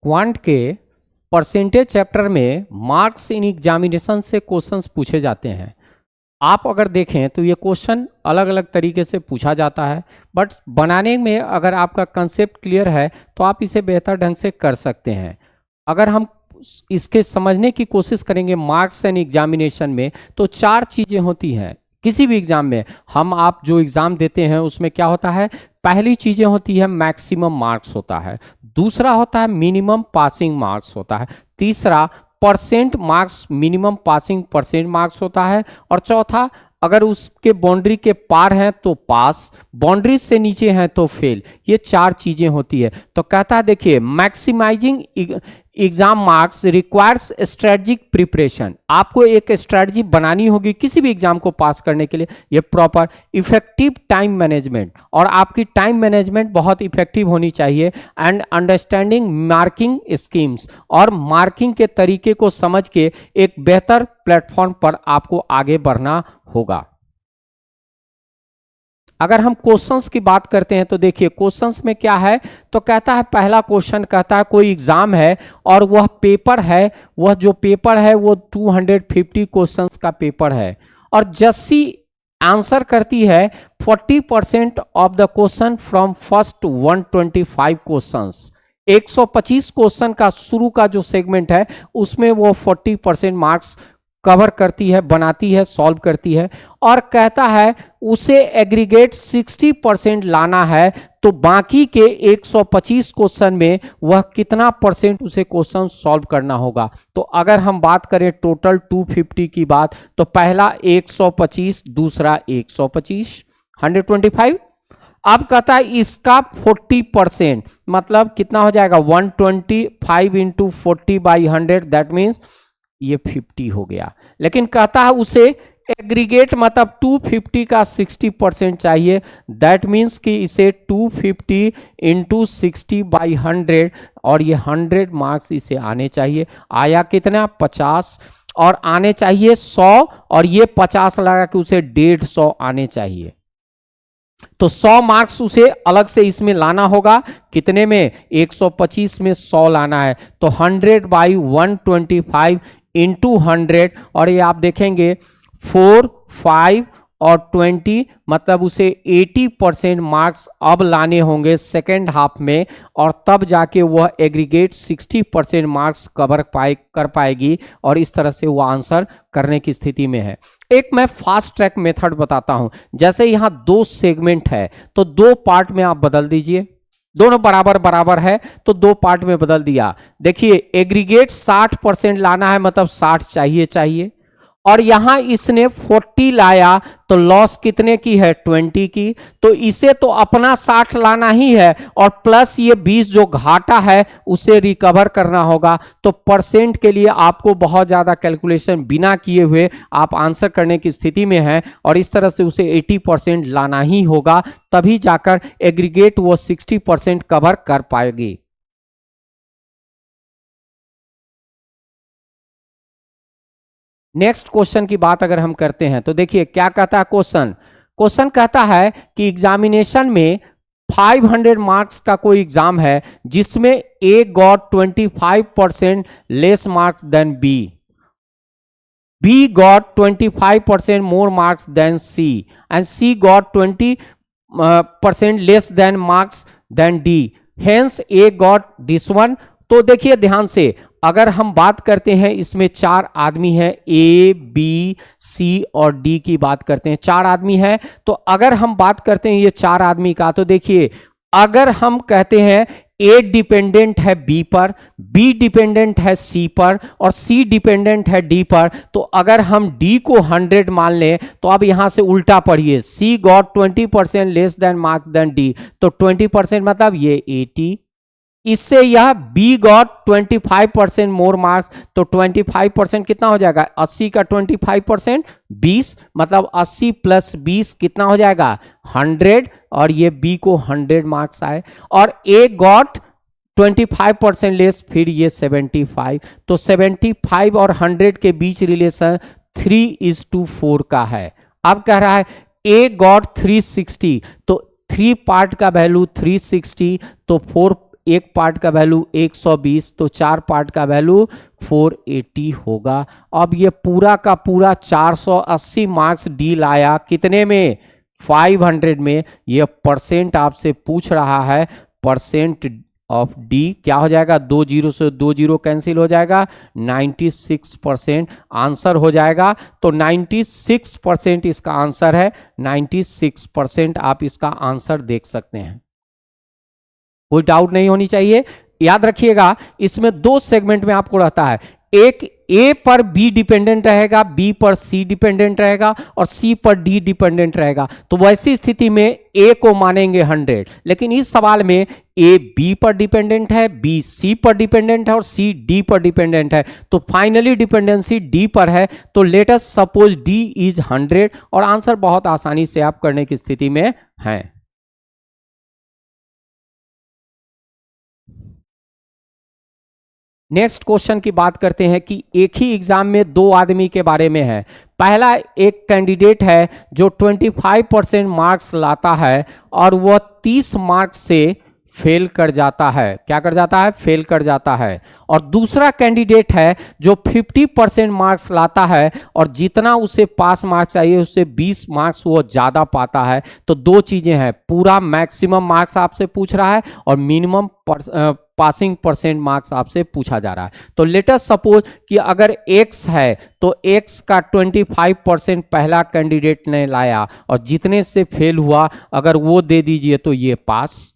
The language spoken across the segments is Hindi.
क्वांट के परसेंटेज चैप्टर में मार्क्स इन एग्जामिनेशन से क्वेश्चंस पूछे जाते हैं। आप अगर देखें तो ये क्वेश्चन अलग अलग तरीके से पूछा जाता है, बट बनाने में अगर आपका कंसेप्ट क्लियर है तो आप इसे बेहतर ढंग से कर सकते हैं। अगर हम इसके समझने की कोशिश करेंगे मार्क्स एंड एग्जामिनेशन में, तो 4 चीज़ें होती हैं किसी भी एग्जाम में। आप जो एग्जाम देते हैं उसमें क्या होता है, पहली चीज़ें होती है मैक्सिमम मार्क्स होता है, दूसरा होता है मिनिमम पासिंग मार्क्स होता है, तीसरा percent marks minimum passing percent marks होता है, और चौथा अगर उसके बाउंड्री के पार हैं तो पास, बाउंड्री से नीचे हैं तो फेल। ये 4 चीजें होती है। तो कहता है देखिए, maximising exam marks requires strategic preparation. आपको एक स्ट्रेटजी बनानी होगी किसी भी एग्जाम को पास करने के लिए। ये प्रॉपर इफेक्टिव टाइम मैनेजमेंट, और आपकी टाइम मैनेजमेंट बहुत इफेक्टिव होनी चाहिए, एंड अंडरस्टैंडिंग मार्किंग स्कीम्स, और मार्किंग के तरीके को समझ के एक बेहतर प्लेटफॉर्म पर आपको आगे बढ़ना होगा। अगर हम क्वेश्चंस की बात करते हैं तो देखिए क्वेश्चंस में क्या है, तो कहता है पहला क्वेश्चन कहता है कोई एग्जाम है और वह पेपर है, वह जो पेपर है वो 250 क्वेश्चंस का पेपर है, और जस्सी आंसर करती है 40% of the question from first 125 questions. 125 question का शुरू का जो सेगमेंट है उसमें वो 40% मार्क्स कवर करती है, बनाती है, सॉल्व करती है, और कहता है उसे एग्रीगेट 60% लाना है, तो बाकी के 125 क्वेश्चन में वह कितना परसेंट उसे क्वेश्चन सॉल्व करना होगा। तो अगर हम बात करें टोटल 250 की बात, तो पहला 125, दूसरा 125, 125। अब कहता है इसका 40% मतलब कितना हो जाएगा, 125 इंटू 40/100, दैट मीन्स ये 50 हो गया। लेकिन कहता है उसे एग्रीगेट मतलब 250 का 60% चाहिए, दैट मीन्स कि इसे 250 इंटू 60/100, और ये 100 मार्क्स इसे आने चाहिए। आया कितना, 50, और आने चाहिए 100, और ये 50 लगा कि उसे 150 आने चाहिए। तो 100 मार्क्स उसे अलग से इसमें लाना होगा, कितने में, 125 में 100 लाना है, तो 100/125 इंटू 100, और ये आप देखेंगे 4, 5 और 20, मतलब उसे 80% मार्क्स अब लाने होंगे सेकेंड हाफ में, और तब जाके वह एग्रीगेट 60% मार्क्स कवर कर पाएगी, और इस तरह से वो आंसर करने की स्थिति में है। एक मैं फास्ट ट्रैक मेथड बताता हूं। जैसे यहां 2 सेगमेंट है तो 2 पार्ट में आप बदल दीजिए, दोनों बराबर बराबर है तो 2 पार्ट में बदल दिया। देखिए एग्रीगेट 60% लाना है, मतलब 60 चाहिए, और यहां इसने 40 लाया तो लॉस कितने की है, 20 की, तो इसे तो अपना 60 लाना ही है, और प्लस ये 20 जो घाटा है उसे रिकवर करना होगा। तो परसेंट के लिए आपको बहुत ज्यादा कैलकुलेशन बिना किए हुए आप आंसर करने की स्थिति में हैं, और इस तरह से उसे 80% लाना ही होगा, तभी जाकर एग्रीगेट वो 60% कवर कर पाएगी। नेक्स्ट क्वेश्चन की बात अगर हम करते हैं तो देखिए क्या कहता है क्वेश्चन कहता है कि एग्जामिनेशन में 500 मार्क्स का कोई एग्जाम है जिसमें A got 25% less marks than B got 25% more marks than C, and C got 20% less than marks than D, hence A got this one. तो देखिए ध्यान से, अगर हम बात करते हैं इसमें 4 आदमी हैं, ए बी सी और डी की बात करते हैं, 4 आदमी हैं। तो अगर हम बात करते हैं ये 4 आदमी का, तो देखिए अगर हम कहते हैं ए डिपेंडेंट है बी पर, बी डिपेंडेंट है सी पर, और सी डिपेंडेंट है डी पर, तो अगर हम डी को 100 मान लें तो अब यहां से उल्टा पढ़िए, C got 20% less than marks than D, तो 20% मतलब ये 80, इससे यह बी गॉट 25% मोर मार्क्स, तो 25% कितना हो जाएगा, 80 का 25% 20, मतलब 80 प्लस 20 कितना हो जाएगा, 100, और ये बी को 100 मार्क्स आए, और ए गॉट 25% लेस, फिर ये 75, तो 75 और 100 के बीच रिलेशन 3:4 का है। अब कह रहा है ए गॉट 360, तो 3 पार्ट का वैल्यू 360, तो 4 एक पार्ट का वैल्यू 120, तो 4 पार्ट का वैल्यू 480 होगा। अब ये पूरा का पूरा 480 मार्क्स डी लाया, कितने में? 500 में। ये परसेंट आपसे पूछ रहा है, परसेंट ऑफ डी क्या हो जाएगा? 2 जीरो से 2 जीरो कैंसिल हो जाएगा, 96% आंसर हो जाएगा। तो 96% इसका आंसर है, 96% आप इसका आंसर देख सकते हैं। कोई डाउट नहीं होनी चाहिए। याद रखिएगा, इसमें 2 सेगमेंट में आपको रहता है, एक ए पर बी डिपेंडेंट रहेगा, बी पर सी डिपेंडेंट रहेगा और सी पर डी डिपेंडेंट रहेगा। तो वैसी स्थिति में ए को मानेंगे 100, लेकिन इस सवाल में ए बी पर डिपेंडेंट है, बी सी पर डिपेंडेंट है और सी डी पर डिपेंडेंट है। तो फाइनली डिपेंडेंसी डी पर है। तो let us suppose D is 100 और आंसर बहुत आसानी से आप करने की स्थिति में हैं। नेक्स्ट क्वेश्चन की बात करते हैं कि एक ही एग्जाम में 2 आदमी के बारे में है। पहला एक कैंडिडेट है जो 25% मार्क्स लाता है और वह 30 मार्क्स से फेल कर जाता है। क्या कर जाता है? फेल कर जाता है। और दूसरा कैंडिडेट है जो 50% मार्क्स लाता है और जितना उसे पास मार्क्स चाहिए उससे 20 मार्क्स वो ज्यादा पाता है। तो 2 चीजें हैं, पूरा मैक्सिमम मार्क्स आपसे पूछ रहा है और मिनिमम पासिंग परसेंट मार्क्स आपसे पूछा जा रहा है। तो लेट अस सपोज कि अगर x है तो x का 25% पहला कैंडिडेट ने लाया और जितने से फेल हुआ अगर वो दे दीजिए तो ये पास।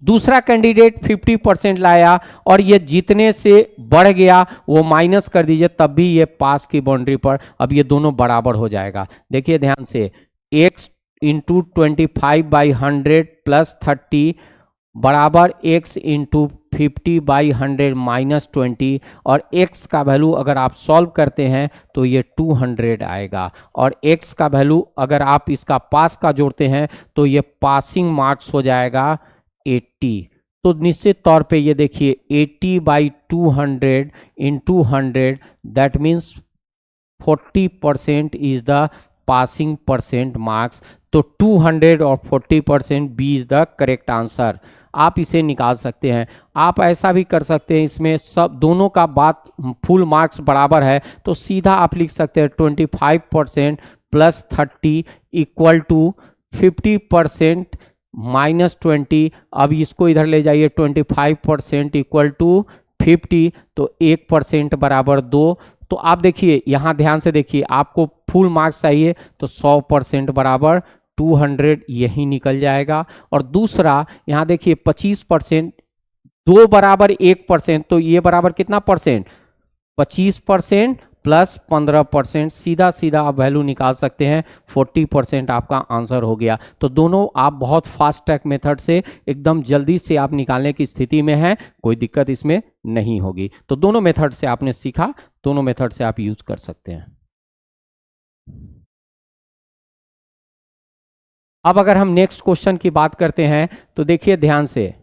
दूसरा कैंडिडेट 50% लाया और ये जितने से बढ़ गया वो माइनस कर दीजिए, तब भी ये पास की बाउंड्री पर। अब ये दोनों बराबर हो जाएगा। देखिए ध्यान से, x इंटू 25/100 प्लस 30 बराबर x इंटू 50/100 माइनस 20 और x का वैल्यू अगर आप सॉल्व करते हैं तो ये 200 आएगा और x का वैल्यू अगर आप इसका पास का जोड़ते हैं तो ये पासिंग मार्क्स हो जाएगा 80। तो निश्चित तौर पे ये देखिए 80/200 into 100 that means 40% is the passing percent marks. तो 200 और 40% B is the correct answer. आप इसे निकाल सकते हैं। आप ऐसा भी कर सकते हैं, इसमें सब दोनों का बात फुल मार्क्स बराबर है तो सीधा आप लिख सकते हैं 25% प्लस 30 इक्वल टू 50% माइनस 20। अब इसको इधर ले जाइए, 25% इक्वल टू 50 तो 1% बराबर 2। तो आप देखिए यहाँ ध्यान से देखिए, आपको फुल मार्क्स चाहिए तो 100% बराबर 200 यही निकल जाएगा। और दूसरा यहाँ देखिए 25%, 2 बराबर 1% तो ये बराबर कितना परसेंट? 25% प्लस 15%। सीधा सीधा आप वैल्यू निकाल सकते हैं, 40% आपका आंसर हो गया। तो दोनों आप बहुत फास्ट ट्रैक मेथड से एकदम जल्दी से आप निकालने की स्थिति में हैं, कोई दिक्कत इसमें नहीं होगी। तो दोनों मेथड से आपने सीखा, दोनों मेथड से आप यूज कर सकते हैं। अब अगर हम नेक्स्ट क्वेश्चन की बात करते हैं तो देखिए ध्यान से,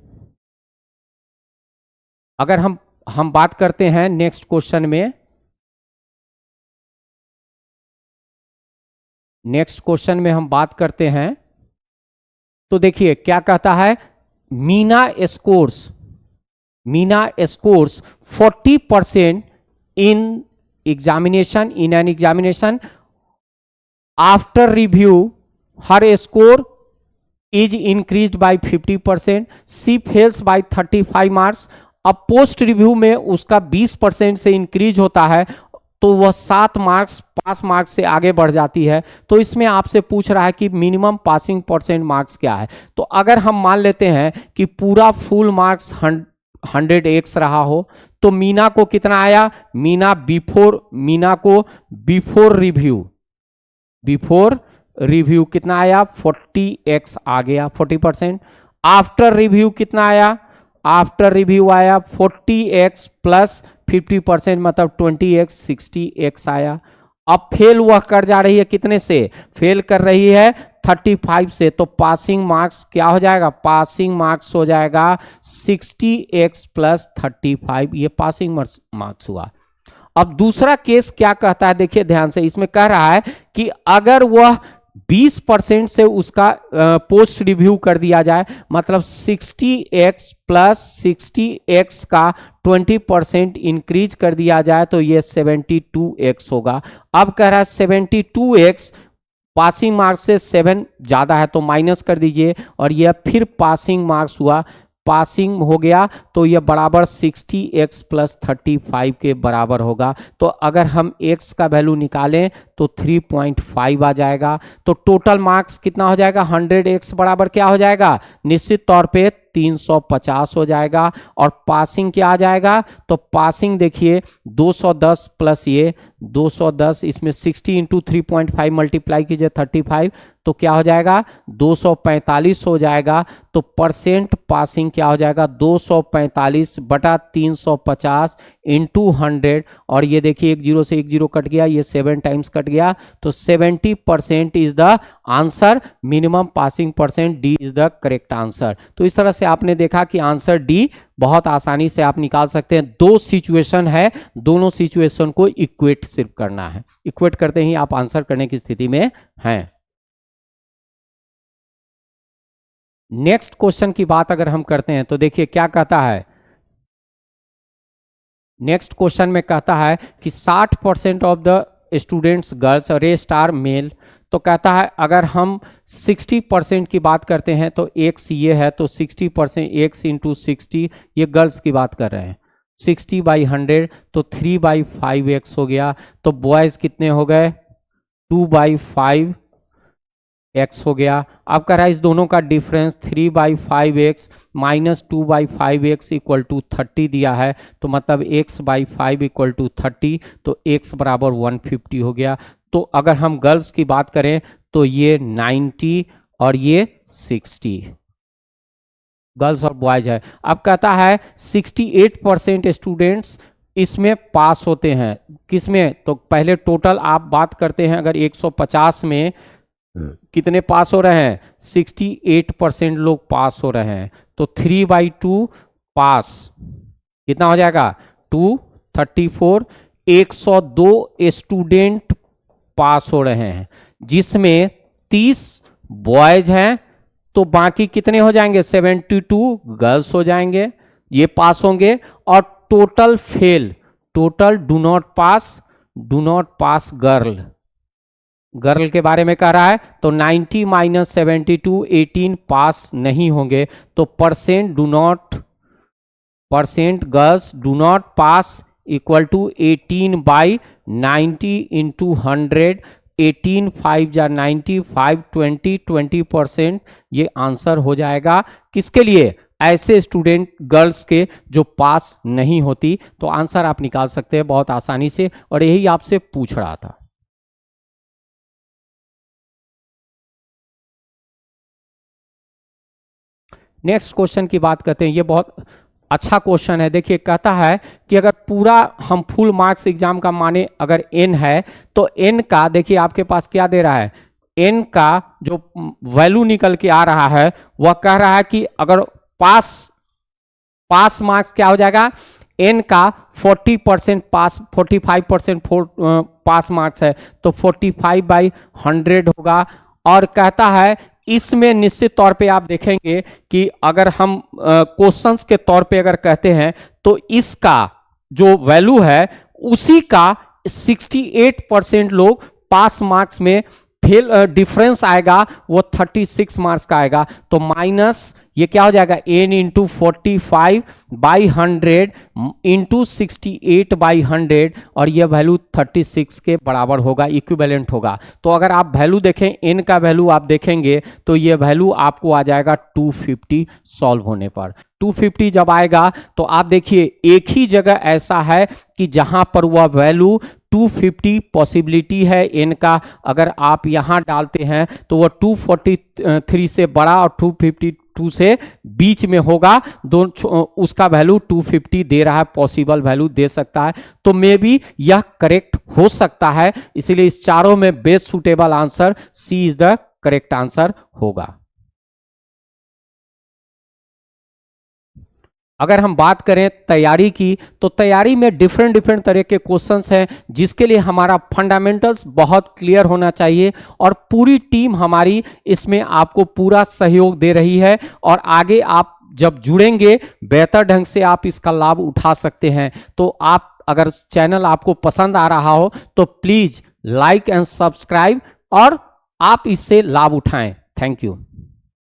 अगर हम बात करते हैं नेक्स्ट क्वेश्चन में, नेक्स्ट क्वेश्चन में हम बात करते हैं तो देखिए क्या कहता है, Meena scores 40% in examination, in an examination after review her score is increased by 50%, she fails by 35 marks. अब पोस्ट रिव्यू में उसका 20% से इंक्रीज होता है तो वह 7 मार्क्स पास मार्क्स से आगे बढ़ जाती है। तो इसमें आपसे पूछ रहा है कि मिनिमम पासिंग परसेंट मार्क्स क्या है। तो अगर हम मान लेते हैं कि पूरा फुल मार्क्स 100x रहा हो तो मीना को कितना आया? मीना को बिफोर रिव्यू कितना आया? 40x आ गया, 40%। आफ्टर रिव्यू कितना आया? आफ्टर रिव्यू आया 40x प्लस 50% मतलब 20x, 60x आया। अब फेल वह कर जा रही है कितने से? फेल कर रही है 35 से। तो पासिंग मार्क्स क्या हो जाएगा? पासिंग मार्क्स हो जाएगा 60x प्लस 35, ये पासिंग मार्क्स हुआ। अब दूसरा केस क्या कहता है, देखिए ध्यान से, इसमें कह रहा है कि अगर वह 20% से उसका पोस्ट रिव्यू कर दिया जाए, मतलब 60x प्लस 60x का 20% इंक्रीज कर दिया जाए तो ये 72x होगा। अब कह रहा है 72x, पासिंग मार्क्स से 7 ज़्यादा है तो माइनस कर दीजिए, और यह फिर पासिंग मार्क्स हुआ, पासिंग हो गया तो यह बराबर 60x प्लस 35 के बराबर होगा। तो अगर हम x का वैल्यू निकालें तो 3.5 आ जाएगा। तो टोटल मार्क्स कितना हो जाएगा, 100x बराबर क्या हो जाएगा, निश्चित तौर पे 350 हो जाएगा। और पासिंग क्या आ जाएगा, तो पासिंग देखिए 210 प्लस ये 210, इसमें 60 इंटू 3.5 मल्टीप्लाई कीजिए 35, तो क्या हो जाएगा 245 हो जाएगा। तो परसेंट पासिंग क्या हो जाएगा 245 बटा 350 इंटू 100, और ये देखिए एक जीरो से एक जीरो कट गया, ये 7 टाइम्स कट गया, तो 70% is the answer. Minimum passing percent D is the correct answer. तो इस तरह से आपने देखा कि आंसर डी बहुत आसानी से आप निकाल सकते हैं। दो सिचुएशन है, दोनों सिचुएशन को इक्वेट सिर्फ करना है, इक्वेट करते ही आप आंसर करने की स्थिति में हैं। नेक्स्ट क्वेश्चन की बात अगर हम करते हैं तो देखिए क्या कहता है। नेक्स्ट क्वेश्चन में कहता है कि 60% of the students girls, rest are male. तो कहता है अगर हम 60% की बात करते हैं तो एक्स ये है, तो 60% एक्स इंटू 60, ये गर्ल्स की बात कर रहे हैं, 60/100 तो 3/5x हो गया। तो बॉयज कितने हो गए, 2/5x हो गया। अब कह रहा है इस दोनों का difference 3/5x minus 2/5x equal to 30 दिया है, तो मतलब x/5 इक्वल टू 30, तो x बराबर 150 हो गया। तो अगर हम गर्ल्स की बात करें तो ये 90 और ये 60, गर्ल्स और बॉयज है। अब कहता है 68% स्टूडेंट्स इसमें पास होते हैं, किसमें, तो पहले टोटल आप बात करते हैं, अगर 150 में कितने पास हो रहे हैं, 68% लोग पास हो रहे हैं, तो 3/2 पास कितना हो जाएगा 234। 102 स्टूडेंट पास हो रहे हैं, जिसमें 30 बॉयज हैं, तो बाकी कितने हो जाएंगे 72 गर्ल्स हो जाएंगे, ये पास होंगे। और total fail, total do not pass girl, girl के बारे में कह रहा है, तो 90 माइनस 72 18 पास नहीं होंगे। तो percent girls do not pass equal to 18/90 into 100, 18 5 जा 90, 5 20% ये आंसर हो जाएगा। किसके लिए, ऐसे स्टूडेंट गर्ल्स के जो पास नहीं होती। तो आंसर आप निकाल सकते हैं बहुत आसानी से, और यही आपसे पूछ रहा था। नेक्स्ट क्वेश्चन की बात करते हैं, ये बहुत अच्छा क्वेश्चन है। देखिए कहता है कि अगर पूरा हम फुल मार्क्स एग्जाम का माने अगर n है, तो n का देखिए आपके पास क्या दे रहा है, n का जो वैल्यू निकल के आ रहा है वह कह रहा है कि अगर पास मार्क्स क्या हो जाएगा, n का 40% पास, 45% पास मार्क्स है, तो 45/100 होगा। और कहता है इसमें निश्चित तौर पे आप देखेंगे कि अगर हम क्वेश्चंस के तौर पे अगर कहते हैं तो इसका जो वैल्यू है उसी का 68% लोग पास मार्क्स में फेल, डिफरेंस आएगा वो 36 मार्क्स का आएगा। तो माइनस ये क्या हो जाएगा n इंटू 45/100 इंटू 68/100, और ये वैल्यू 36 के बराबर होगा, इक्विवेलेंट होगा। तो अगर आप वैल्यू देखें, n का वैल्यू आप देखेंगे तो ये वैल्यू आपको आ जाएगा 250 सॉल्व होने पर। 250 जब आएगा तो आप देखिए एक ही जगह ऐसा है कि जहां पर वह वैल्यू 250 पॉसिबिलिटी है n का, अगर आप यहां डालते हैं तो वह 243 से बड़ा और 252 से बीच में होगा, उसका वैल्यू 250 दे रहा है, पॉसिबल वैल्यू दे सकता है। तो मे बी यह करेक्ट हो सकता है, इसलिए इस चारों में best suitable answer C is the correct answer होगा। अगर हम बात करें तैयारी की, तो तैयारी में डिफरेंट तरह के क्वेश्चंस हैं, जिसके लिए हमारा फंडामेंटल्स बहुत क्लियर होना चाहिए और पूरी टीम हमारी इसमें आपको पूरा सहयोग दे रही है। और आगे आप जब जुड़ेंगे बेहतर ढंग से आप इसका लाभ उठा सकते हैं। तो आप अगर चैनल आपको पसंद आ रहा हो तो प्लीज लाइक एंड सब्सक्राइब और आप इससे लाभ उठाएं। Thank you.